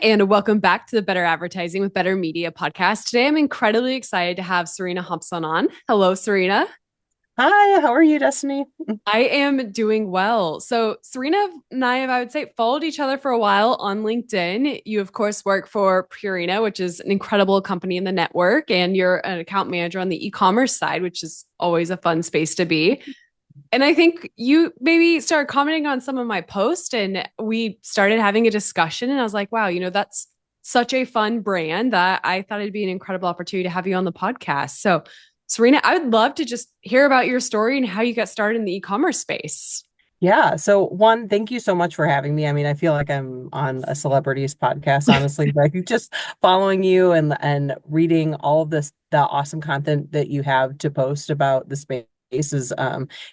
and welcome back to the Better Advertising with Better Media podcast. Today, I'm incredibly excited to have Serena Hopson on. Hello, Serena. Hi, how are you, Destiny? I am doing well. So, Serena and I would say, followed each other for a while on LinkedIn. You, of course, work for Purina, which is an incredible company in the network, and you're an account manager on the e-commerce side, which is always a fun space to be. And I think you maybe started commenting on some of my posts and we started having a discussion. And I was like, wow, that's such a fun brand that I thought it'd be an incredible opportunity to have you on the podcast. So, Serena, I would love to just hear about your story and how you got started in the e-commerce space. Yeah, so one, thank you so much for having me. I mean, I feel like I'm on a celebrities podcast, honestly, but just following you and reading all of the awesome content that you have to post about the space is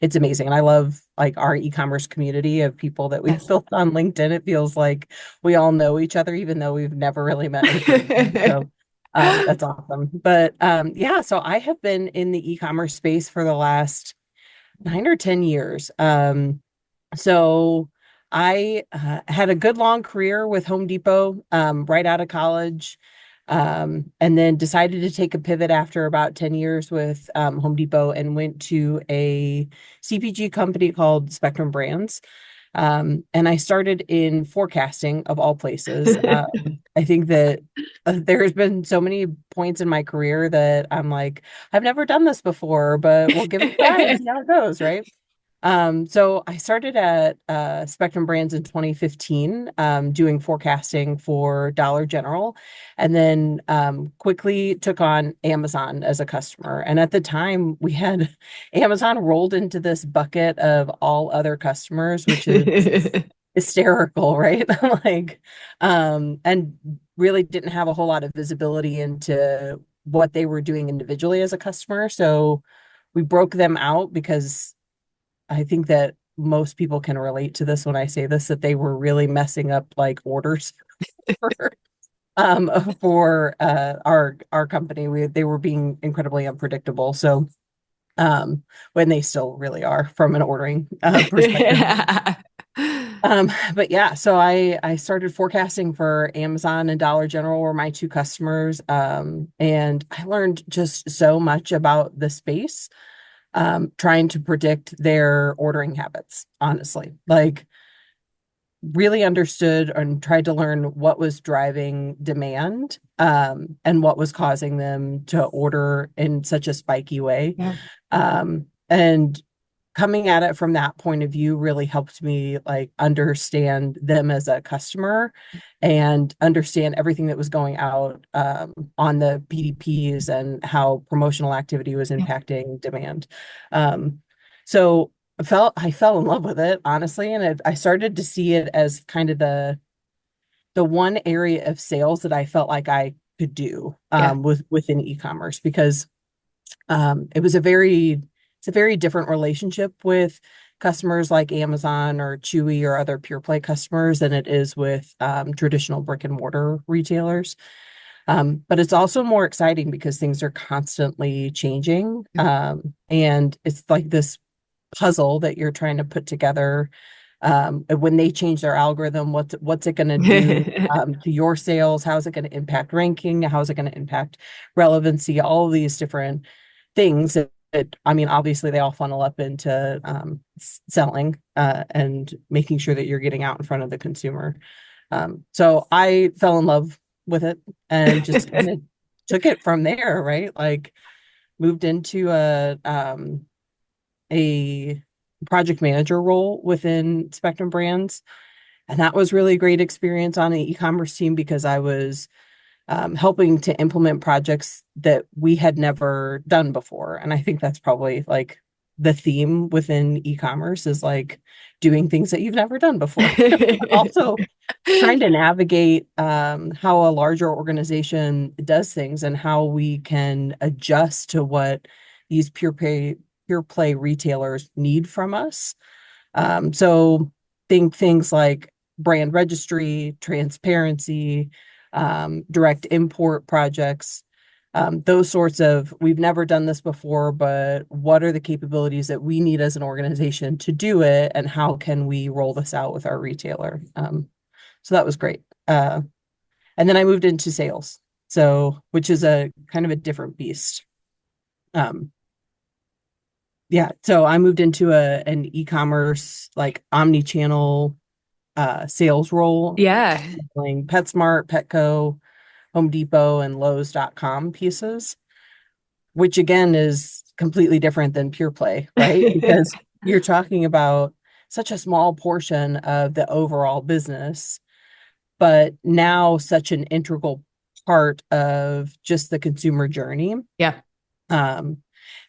it's amazing. And I love like our e-commerce community of people that we've Yes. built on LinkedIn. It feels like we all know each other, even though we've never really met in person. So that's awesome. But yeah, so I have been in the e-commerce space for the last 9 or 10 years. So I had a good long career with Home Depot right out of college, and then decided to take a pivot after about 10 years with Home Depot and went to a CPG company called Spectrum Brands. And I started in forecasting of all places. I think that there's been so many points in my career that I'm like, I've never done this before, but we'll give it a try and see how it goes, right? So I started at Spectrum Brands in 2015, doing forecasting for Dollar General, and then quickly took on Amazon as a customer. And at the time, we had Amazon rolled into this bucket of all other customers, which is hysterical, right? Like, and really didn't have a whole lot of visibility into what they were doing individually as a customer. So we broke them out because I think that most people can relate to this when I say this, that they were really messing up like orders for um for our company. They were being incredibly unpredictable. So when they still really are from an ordering perspective. Yeah. But yeah, so I started forecasting for Amazon and Dollar General were my two customers. And I learned just so much about the space, trying to predict their ordering habits, honestly. Like, really understood and tried to learn what was driving demand, and what was causing them to order in such a spiky way. Yeah. And coming at it from that point of view really helped me like understand them as a customer and understand everything that was going out on the PDPs and how promotional activity was impacting demand. Um, so I fell in love with it, honestly, and I started to see it as kind of the one area of sales that I felt like I could do Yeah. within e-commerce, because it's a very different relationship with customers like Amazon or Chewy or other pure play customers than it is with traditional brick and mortar retailers. But it's also more exciting because things are constantly changing. And it's like this puzzle that you're trying to put together. When they change their algorithm, what's it going to do to your sales? How is it going to impact ranking? How is it going to impact relevancy? All of these different things that, I mean, obviously they all funnel up into selling and making sure that you're getting out in front of the consumer. So I fell in love with it and just kind of took it from there, right? Like, moved into a project manager role within Spectrum Brands. And that was really a great experience on the e-commerce team because I was helping to implement projects that we had never done before. And I think that's probably like the theme within e-commerce is like doing things that you've never done before. Also trying to navigate how a larger organization does things and how we can adjust to what these pure play retailers need from us. So think things like brand registry, transparency, direct import projects, those sorts of, we've never done this before, but what are the capabilities that we need as an organization to do it, and how can we roll this out with our retailer? So that was great. And then I moved into sales. So, which is a kind of a different beast. Um, yeah, so I moved into an e-commerce like omni-channel sales role, Yeah. selling PetSmart, Petco, Home Depot, and Lowe's.com pieces, which again is completely different than pure play, right? Because you're talking about such a small portion of the overall business, but now such an integral part of just the consumer journey. Yeah. Um,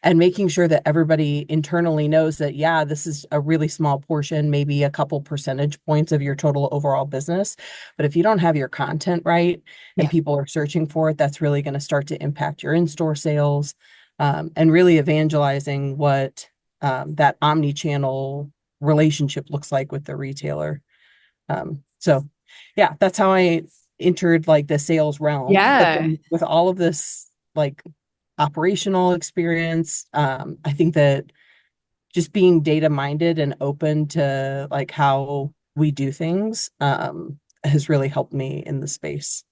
and making sure that everybody internally knows that, yeah, this is a really small portion, maybe a couple percentage points of your total overall business. But if you don't have your content right and Yeah. people are searching for it, that's really going to start to impact your in-store sales, and really evangelizing what that omni-channel relationship looks like with the retailer. So yeah, that's how I entered like the sales realm. But Yeah. then with all of this like operational experience, I think that just being data minded and open to like how we do things has really helped me in the space.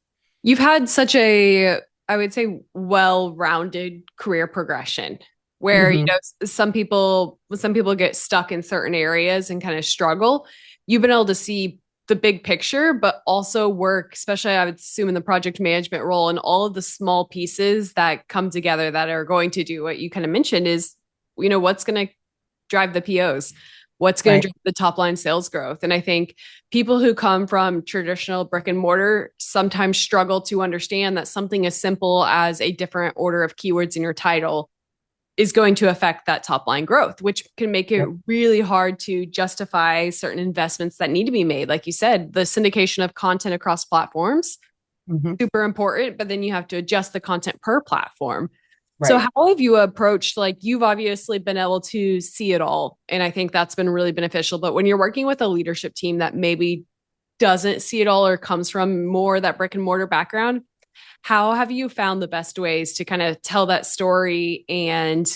You've had such a, I would say, well-rounded career progression where, Hmm. some people get stuck in certain areas and kind of struggle. You've been able to see the big picture, but also work, especially I would assume in the project management role and all of the small pieces that come together that are going to do what you kind of mentioned is, what's going to drive the POs, what's going to Right. drive the top line sales growth. And I think people who come from traditional brick and mortar sometimes struggle to understand that something as simple as a different order of keywords in your title is going to affect that top line growth, which can make it Yep. really hard to justify certain investments that need to be made. Like you said, the syndication of content across platforms, Hmm. super important, but then you have to adjust the content per platform. So Right. how have you approached, like, you've obviously been able to see it all, and I think that's been really beneficial, but when you're working with a leadership team that maybe doesn't see it all or comes from more that brick and mortar background, how have you found the best ways to kind of tell that story and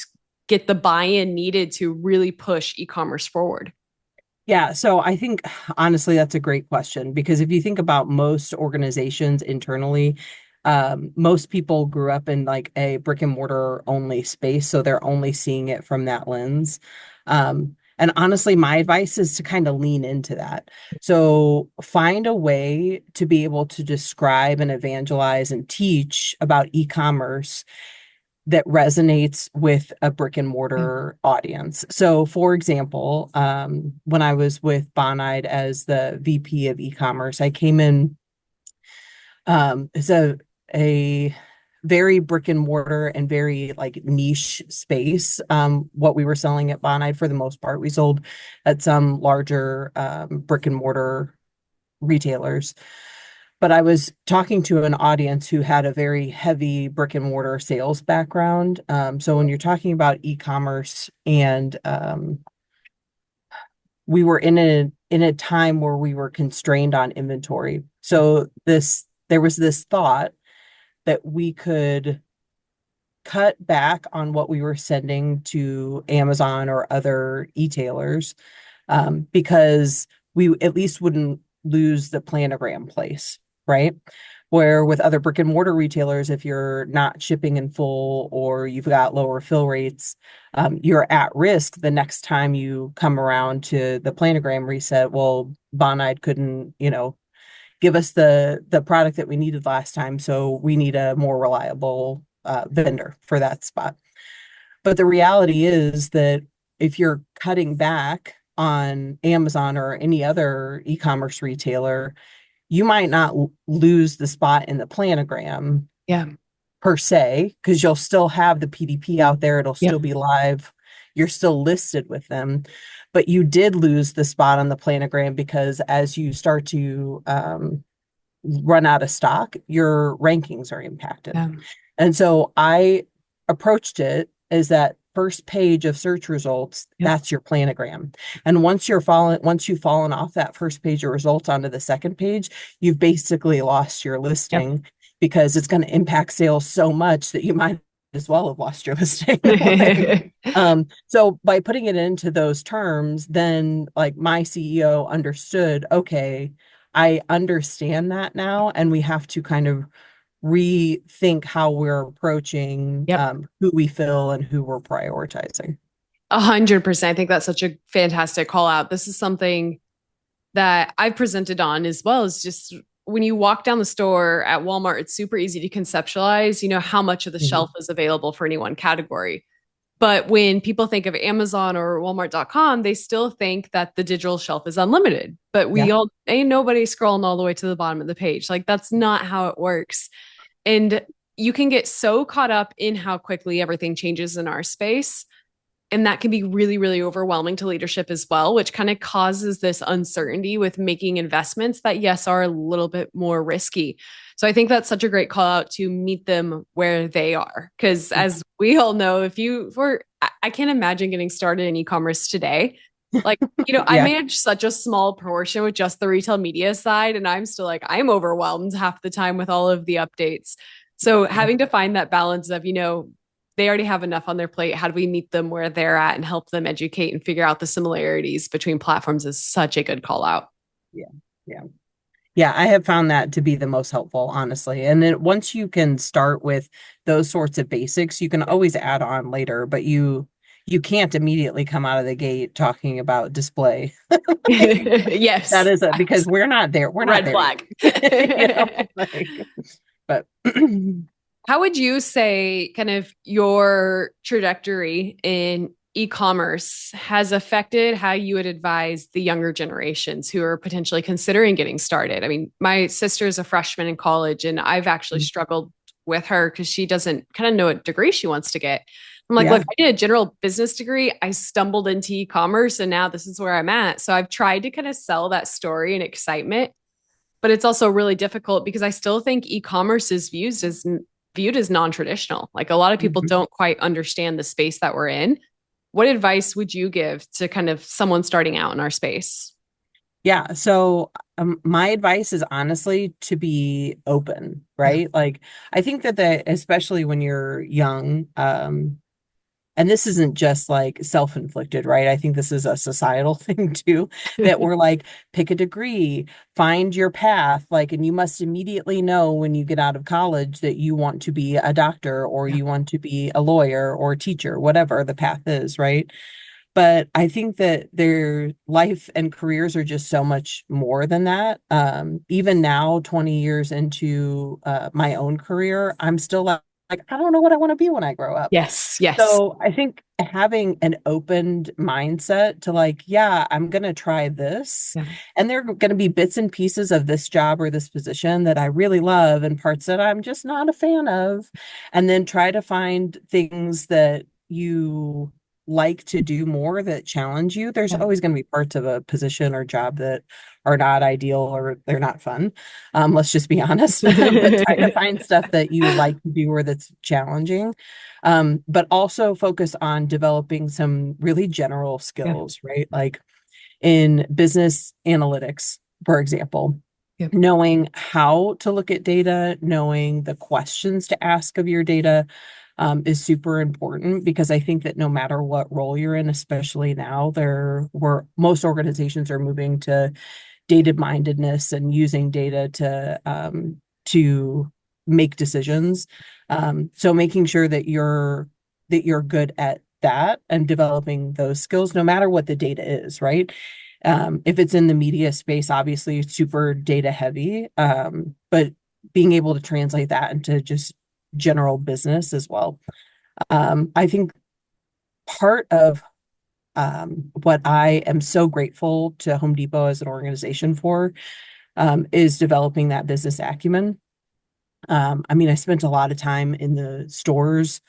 get the buy-in needed to really push e-commerce forward? Yeah, so I think honestly that's a great question because if you think about most organizations internally, most people grew up in like a brick and mortar only space, so they're only seeing it from that lens. And honestly, my advice is to kind of lean into that. So find a way to be able to describe and evangelize and teach about e-commerce that resonates with a brick and Yeah. mortar audience. So, for example, when I was with Bonide as the VP of e-commerce, I came in it's a very brick and mortar and very like niche space. What we were selling at Bonide for the most part, we sold at some larger brick and mortar retailers, but I was talking to an audience who had a very heavy brick and mortar sales background. So when you're talking about e-commerce and we were in a time where we were constrained on inventory. So there was this thought that we could cut back on what we were sending to Amazon or other e-tailers, because we at least wouldn't lose the planogram place, right? Where with other brick and mortar retailers, if you're not shipping in full or you've got lower fill rates, you're at risk the next time you come around to the planogram reset. Well, Bonide couldn't, give us the product that we needed last time, so we need a more reliable vendor for that spot. But the reality is that if you're cutting back on Amazon or any other e-commerce retailer, you might not lose the spot in the planogram Yeah. per se, because you'll still have the PDP out there, it'll Yep. still be live, you're still listed with them, but you did lose the spot on the planogram because as you start to run out of stock, your rankings are impacted. Yeah. And so I approached it as that first page of search results, Yep. that's your planogram. And once you've fallen off that first page of results onto the second page, you've basically lost your Yep. listing because it's going to impact sales so much that you might as well have lost your listing. Like, so by putting it into those terms, then like my CEO understood, okay, I understand that now, and we have to kind of rethink how we're approaching Yep. who we fill and who we're prioritizing. 100%. I think that's such a fantastic call out. This is something that I've presented on as well as just when you walk down the store at Walmart, it's super easy to conceptualize, how much of the Mhm. shelf is available for any one category. But when people think of Amazon or Walmart.com, they still think that the digital shelf is unlimited. But we Yeah. all ain't nobody scrolling all the way to the bottom of the page. Like that's not how it works. And you can get so caught up in how quickly everything changes in our space. And that can be really, really overwhelming to leadership as well, which kind of causes this uncertainty with making investments that, yes, are a little bit more risky. So I think that's such a great call out to meet them where they are. Because as we all know, I can't imagine getting started in e-commerce today. Like, I Yeah. manage such a small portion with just the retail media side, and I'm still like, I'm overwhelmed half the time with all of the updates. So Yeah. having to find that balance of, they already have enough on their plate. How do we meet them where they're at and help them educate and figure out the similarities between platforms is such a good call out. Yeah. Yeah. Yeah, I have found that to be the most helpful, honestly. And then once you can start with those sorts of basics, you can always add on later, but you can't immediately come out of the gate talking about display. Like, that Yes. is a because we're not there. We're not Red there flag. yet. Like, but How would you say kind of your trajectory in e-commerce has affected how you would advise the younger generations who are potentially considering getting started? I mean, my sister is a freshman in college, and I've actually struggled with her because she doesn't kind of know what degree she wants to get. I'm like, look, yeah. I did a general business degree. I stumbled into e-commerce, and now this is where I'm at. So I've tried to kind of sell that story and excitement, but it's also really difficult because I still think e-commerce is viewed as non-traditional. Like a lot of people Mhm. don't quite understand the space that we're in. What advice would you give to kind of someone starting out in our space? Yeah. So my advice is honestly to be open, Yeah. right? Like I think that especially when you're young, and this isn't just like self-inflicted, right? I think this is a societal thing too, that we're like, pick a degree, find your path, like, and you must immediately know when you get out of college that you want to be a doctor or Yeah. you want to be a lawyer or a teacher, whatever the path is, right? But I think that their life and careers are just so much more than that. Even now, 20 years into my own career, I'm still like, I don't know what I want to be when I grow up. Yes. Yes. So I think having an opened mindset to like, yeah, I'm going to try this. Yeah. And there are going to be bits and pieces of this job or this position that I really love and parts that I'm just not a fan of. And then try to find things that you like to do more that challenge you. There's Yeah. always going to be parts of a position or job that are not ideal or they're not fun. Let's just be honest. But try to find stuff that you like to do or that's challenging, but also focus on developing some really general Yeah. skills, right? Like in business analytics, for example, Yeah. knowing how to look at data, knowing the questions to ask of your data, is super important because I think that no matter what role you're in, especially now, where most organizations are moving to data mindedness and using data to make decisions. So making sure that you're good at that and developing those skills, no matter what the data is, right? If it's in the media space, obviously it's super data heavy, but being able to translate that into just general business as well. I think part of what I am so grateful to Home Depot as an organization for is developing that business acumen. I mean, I spent a lot of time in the stores,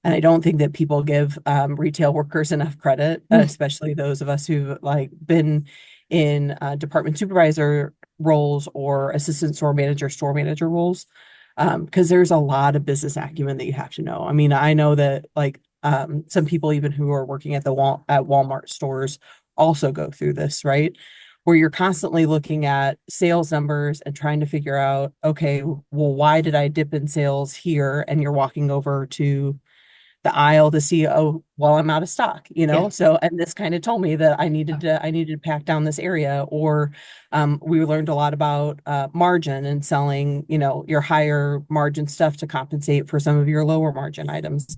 and I don't think that people give retail workers enough credit, especially those of us who've like been in department supervisor roles or assistant store manager roles, because there's a lot of business acumen that you have to know. I mean, I know that like some people even who are working at at Walmart stores also go through this, right? Where you're constantly looking at sales numbers and trying to figure out, okay, well, why did I dip in sales here? And you're walking over to the aisle to see, oh, well, I'm out of stock, Yeah. So, and this kind of told me that I needed to pack down this area. Or we learned a lot about margin and selling, your higher margin stuff to compensate for some of your lower margin items.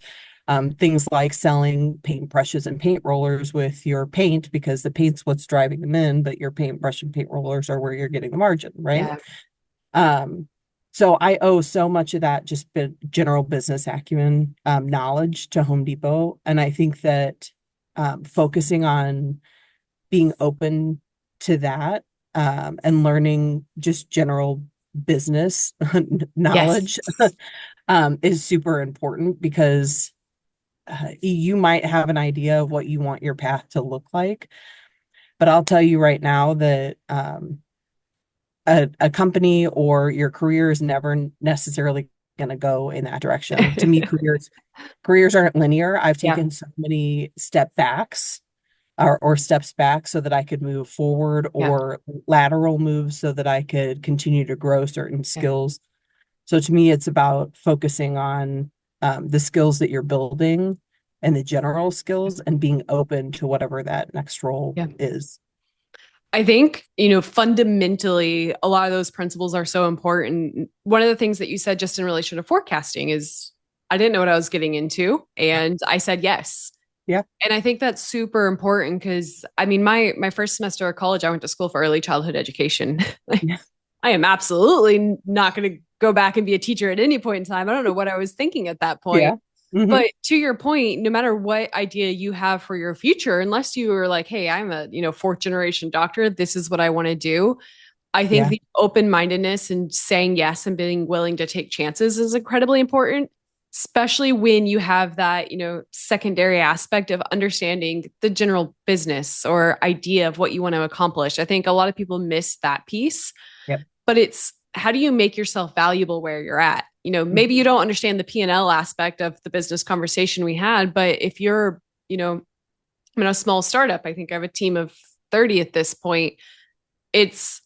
Things like selling paint brushes and paint rollers with your paint, because the paint's what's driving them in, but your paintbrush and paint rollers are where you're getting the margin, right? Yeah. Um, so I owe so much of that just general business acumen, knowledge to Home Depot. And I think that focusing on being open to that, and learning just general business Yes. knowledge, is super important, because you might have an idea of what you want your path to look like. But I'll tell you right now that a company or your career is never necessarily going to go in that direction. To me, careers aren't linear. I've Yeah. taken so many or steps back so that I could move forward, Yeah. or lateral moves so that I could continue to grow certain Yeah. skills. So to me, it's about focusing on the skills that you're building and the general skills, and being open to whatever that next role Yeah. is. I think, fundamentally, a lot of those principles are so important. One of the things that you said just in relation to forecasting is I didn't know what I was getting into, and I said yes. Yeah. And I think that's super important because I mean, my first semester of college, I went to school for early childhood education. Yeah. I am absolutely not going to go back and be a teacher at any point in time. I don't know what I was thinking at that point. Yeah. Hmm. But to your point, no matter what idea you have for your future, unless you are like, hey, I'm a, fourth generation doctor, this is what I want to do. I think Yeah. the open-mindedness and saying yes and being willing to take chances is incredibly important, especially when you have that, secondary aspect of understanding the general business or idea of what you want to accomplish. I think a lot of people miss that piece, Yep. but it's how do you make yourself valuable where you're at? Maybe you Mhm. don't understand the P&L aspect of the business conversation we had, but if you're, I'm in a small startup, I think I have a team of 30 at this point. It's,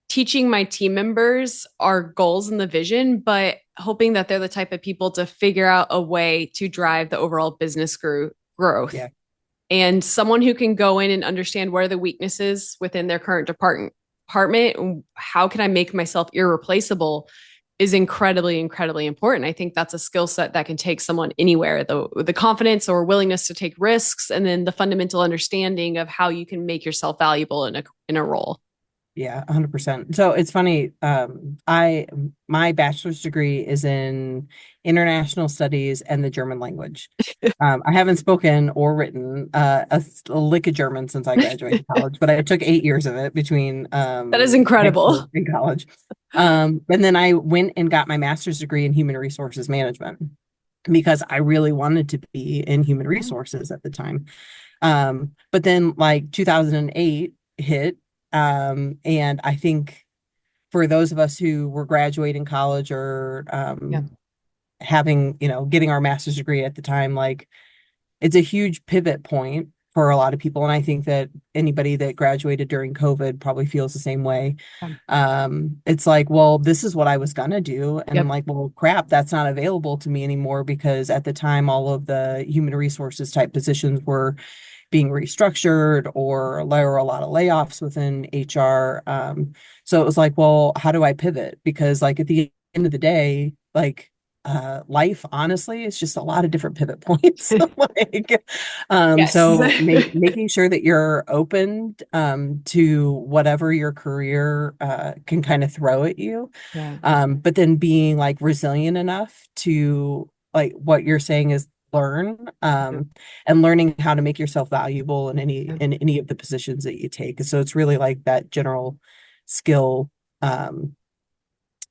teaching my team members our goals and the vision, but hoping that they're the type of people to figure out a way to drive the overall business growth. Yeah. And someone who can go in and understand what are the weaknesses within their current department, how can I make myself irreplaceable is incredibly, incredibly important. I think that's a skill set that can take someone anywhere. The confidence or willingness to take risks, and then the fundamental understanding of how you can make yourself valuable in a role. Yeah, 100%. So it's funny. I My bachelor's degree is in international studies and the German language. I haven't spoken or written a lick of German since I graduated college, but I took 8 years of it between That is high incredible. school and college. And then I went and got my master's degree in human resources management, because I really wanted to be in human resources at the time. But then like 2008 hit. And I think for those of us who were graduating college, or Yeah. getting our master's degree at the time, like it's a huge pivot point for a lot of people. And I think that anybody that graduated during COVID probably feels the same way. It's like, well, this is what I was gonna do. And I'm Yep. like, well, crap, that's not available to me anymore, because at the time, all of the human resources type positions were being restructured, or there were a lot of layoffs within HR. So it was like, well, how do I pivot? Because like at the end of the day, like life, honestly, is just a lot of different pivot points. Like, Yes. so making sure that you're open to whatever your career can kind of throw at you, Yeah. but then being like resilient enough to, like what you're saying is, learn, Yeah. and learning how to make yourself valuable in Yeah. any of the positions that you take. So it's really like that general skill um,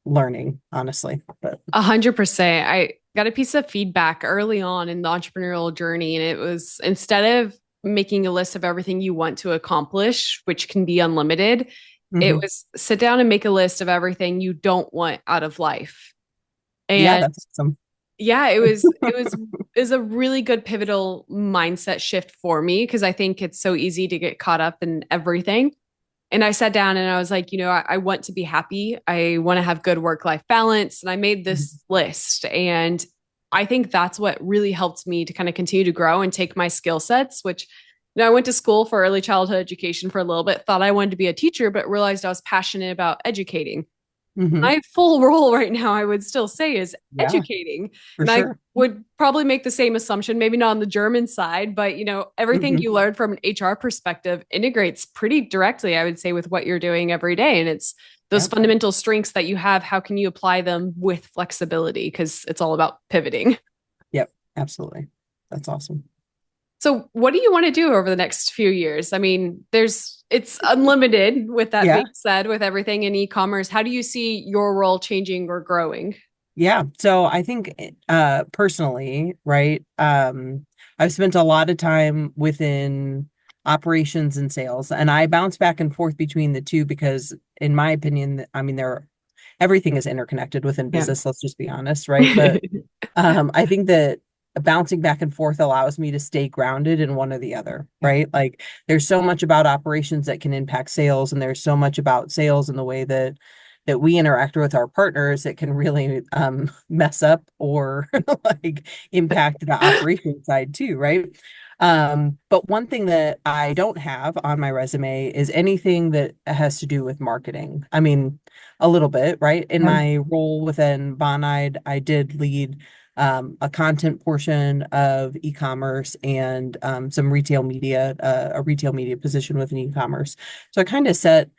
learning, honestly. But 100%. I got a piece of feedback early on in the entrepreneurial journey, and it was instead of making a list of everything you want to accomplish, which can be unlimited, it mhm. was sit down and make a list of everything you don't want out of life. Yeah, And that's awesome. yeah, it was is a really good pivotal mindset shift for me because I think it's so easy to get caught up in everything. And I sat down and I was like, I want to be happy. I want to have good work life balance. And I made Mhm. this list. And I think that's what really helped me to kind of continue to grow and take my skill sets, which I went to school for early childhood education for a little bit, thought I wanted to be a teacher, but realized I was passionate about educating. Hmm. My full role right now, I would still say, is Yeah, educating. for And I sure. would probably make the same assumption, maybe not on the German side, but everything Hmm. you learn from an HR perspective integrates pretty directly, I would say, with what you're doing every day. And it's those Yep. fundamental strengths that you have. How can you apply them with flexibility? Because it's all about pivoting. Yep. Absolutely. That's awesome. So, what do you want to do over the next few years? I mean, it's unlimited with that being Yeah. said, with everything in e-commerce. How do you see your role changing or growing? Yeah. So I think personally, right, I've spent a lot of time within operations and sales, and I bounce back and forth between the two because in my opinion, I mean, everything is interconnected within Yeah. business, let's just be honest, right? But I think that bouncing back and forth allows me to stay grounded in one or the other, Yeah. right? Like there's so much about operations that can impact sales, and there's so much about sales and the way that we interact with our partners that can really mess up or like impact the operation side too, right? But one thing that I don't have on my resume is anything that has to do with marketing. I mean, a little bit, right? In Yeah. my role within Bonide, I did lead a content portion of e-commerce and some retail media, a retail media position within e-commerce. So I kind of set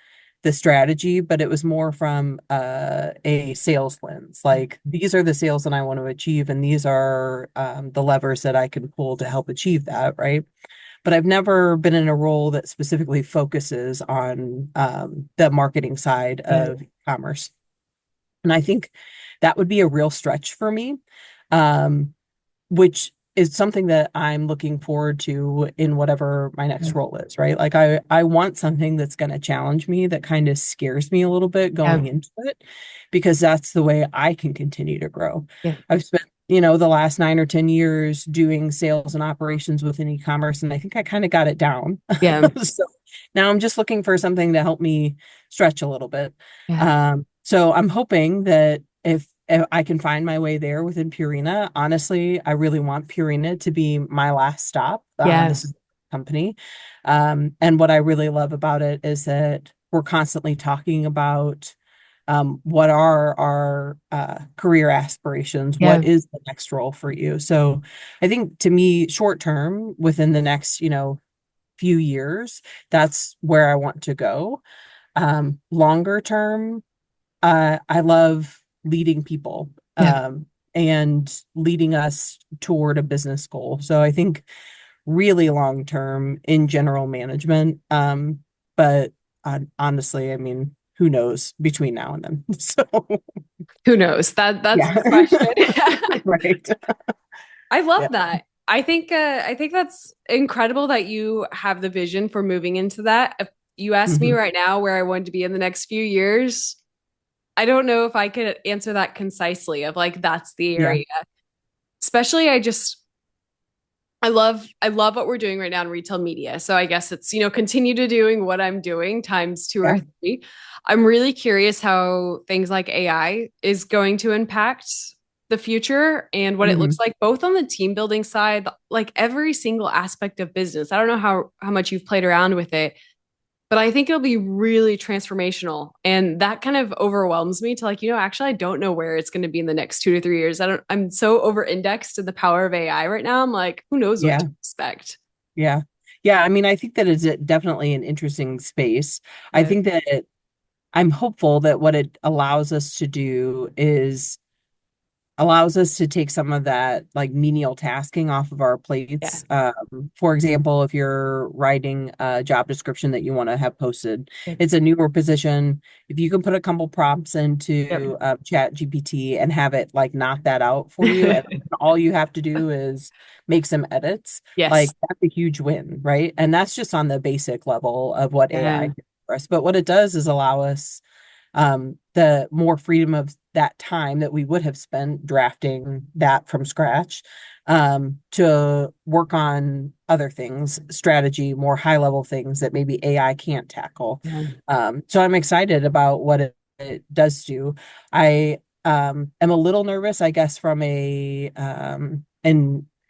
the strategy, but it was more from a sales lens. Like these are the sales that I want to achieve, and these are the levers that I can pull to help achieve that, right? But I've never been in a role that specifically focuses on the marketing side Yeah. of commerce. And I think that would be a real stretch for me, um, which is something that I'm looking forward to in whatever my next role is, right? Like I want something that's going to challenge me, that kind of scares me a little bit Yeah. going into it, because that's the way I can continue to grow. Yeah. I've spent, the last 9 or 10 years doing sales and operations within e-commerce, and I think I kind of got it down. Yeah. So now I'm just looking for something to help me stretch a little bit. Yeah. So I'm hoping that if I can find my way there within Purina. Honestly, I really want Purina to be my last stop. Yeah. This is a company. And what I really love about it is that we're constantly talking about what are our career aspirations? What Yeah. is the next role for you? So I think to me, short term, within the next, few years, that's where I want to go. Longer term, I love leading people Yeah. and leading us toward a business goal. So I think really long term in general management. But honestly, I mean, who knows between now and then? So Who knows? That's yeah, the question. right. I love Yeah. that. I think that's incredible that you have the vision for moving into that. If you ask me Hmm. right now where I want to be in the next few years, I don't know if I could answer that concisely of like that's the Yeah. area. Especially I love what we're doing right now in retail media. So I guess it's, continue to doing what I'm doing times two or Yeah. three. I'm really curious how things like AI is going to impact the future and what it Hmm. looks like both on the team building side, like every single aspect of business. I don't know how much you've played around with it, but I think it'll be really transformational. And that kind of overwhelms me to like, actually, I don't know where it's going to be in the next 2 to 3 years. I'm so over indexed to the power of AI right now. I'm like, who knows what to Yeah. expect? Yeah. Yeah. I mean, I think that is definitely an interesting space. I Yeah. think that I'm hopeful that what it allows us to do is allows us to take some of that like menial tasking off of our Yeah. plates. For example, if you're writing a job description that you want to have posted, Yep. it's a newer position. If you can put a couple prompts into Yep. Chat GPT and have it like knock that out for you, and all you have to do is make some edits, Yes. like that's a huge win, right? And that's just on the basic level of what AI Yeah. can do for us. But what it does is allow us the more freedom of that time that we would have spent drafting that from scratch to work on other things, strategy, more high level things that maybe AI can't tackle. Yeah. So I'm excited about what it does do. I am a little nervous, I guess, from an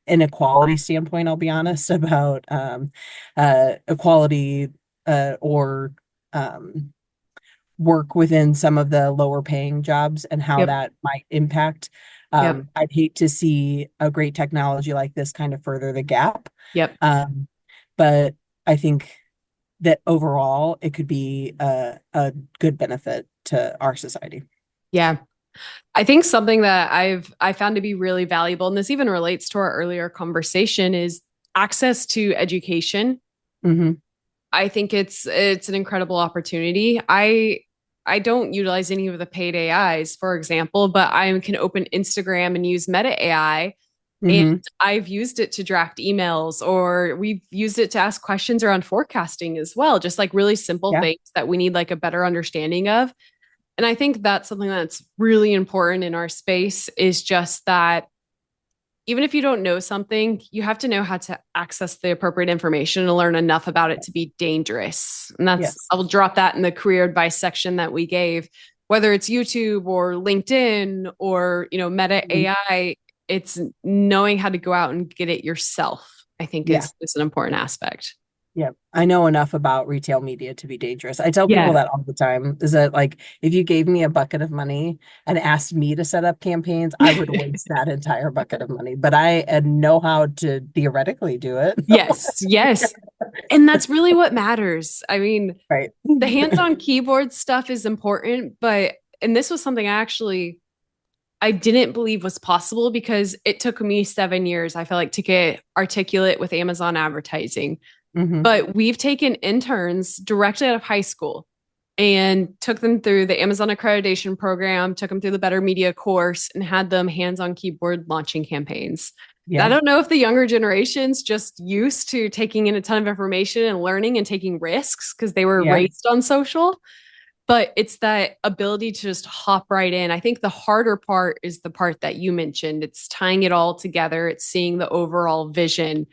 inequality standpoint, I'll be honest, about equality or um, work within some of the lower paying jobs and how Yep. that might impact. Yep. I'd hate to see a great technology like this kind of further the gap. Yep. Um, but I think that overall it could be a good benefit to our society. Yeah. I think something that I found to be really valuable, and this even relates to our earlier conversation, is access to education. Hmm. I think it's an incredible opportunity. I don't utilize any of the paid AIs, for example, but I can open Instagram and use Meta AI. And Hmm. I've used it to draft emails, or we've used it to ask questions around forecasting as well, just like really simple Yeah. things that we need like a better understanding of. And I think that's something that's really important in our space is just that even if you don't know something, you have to know how to access the appropriate information and learn enough about it to be dangerous. And that's, Yes. I will drop that in the career advice section that we gave, whether it's YouTube or LinkedIn or, Meta Mhm. AI, it's knowing how to go out and get it yourself, I think Yeah. is an important aspect. Yeah. I know enough about retail media to be dangerous. I tell people Yeah. that all the time is that like if you gave me a bucket of money and asked me to set up campaigns, I would waste that entire bucket of money. But I know how to theoretically do it. Yes. Yes. And that's really what matters. I mean, Right. the hands-on keyboard stuff is important, but and this was something I didn't believe was possible because it took me 7 years, I feel like, to get articulate with Amazon advertising. Hmm. But we've taken interns directly out of high school and took them through the Amazon accreditation program, took them through the Better Media course, and had them hands-on keyboard launching campaigns. And I Yeah. don't know if the younger generation's just used to taking in a ton of information and learning and taking risks because they were Yeah. raised on social, but it's that ability to just hop right in. I think the harder part is the part that you mentioned. It's tying it all together, it's seeing the overall vision.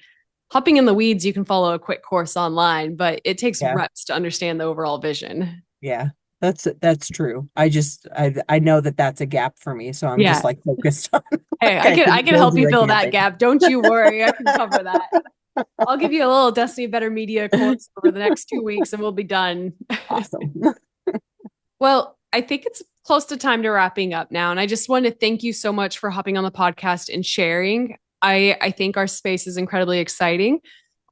Hopping in the weeds, you can follow a quick course online, but it takes Yeah. reps to understand the overall vision. Yeah. That's true. I know that that's a gap for me, so I'm just Yeah. like focused on Hey, like I I can can go help do you a fill that campaign. gap. Don't you worry. I can cover that. I'll give you a little Destiny Better Media course over the next 2 weeks and we'll be done. Awesome. Well, I think it's close to time to wrapping up now. And I just want to thank you so much for hopping on the podcast and sharing. I think our space is incredibly exciting.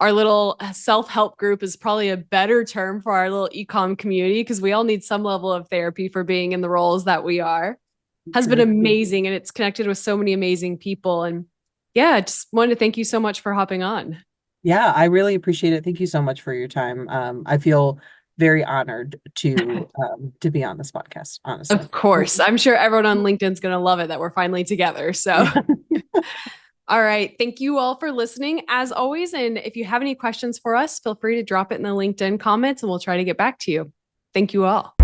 Our little self-help group is probably a better term for our little ecom community because we all need some level of therapy for being in the roles that we are. Has been True. amazing and it's connected with so many amazing people. And yeah, just wanted to thank you so much for hopping on. Yeah, I really appreciate it. Thank you so much for your time. I feel very honored to be on this podcast, honestly. Of course. I'm sure everyone on LinkedIn's going to love it that we're finally together. So, Yeah. all right. Thank you all for listening as always. And if you have any questions for us, feel free to drop it in the LinkedIn comments and we'll try to get back to you. Thank you all.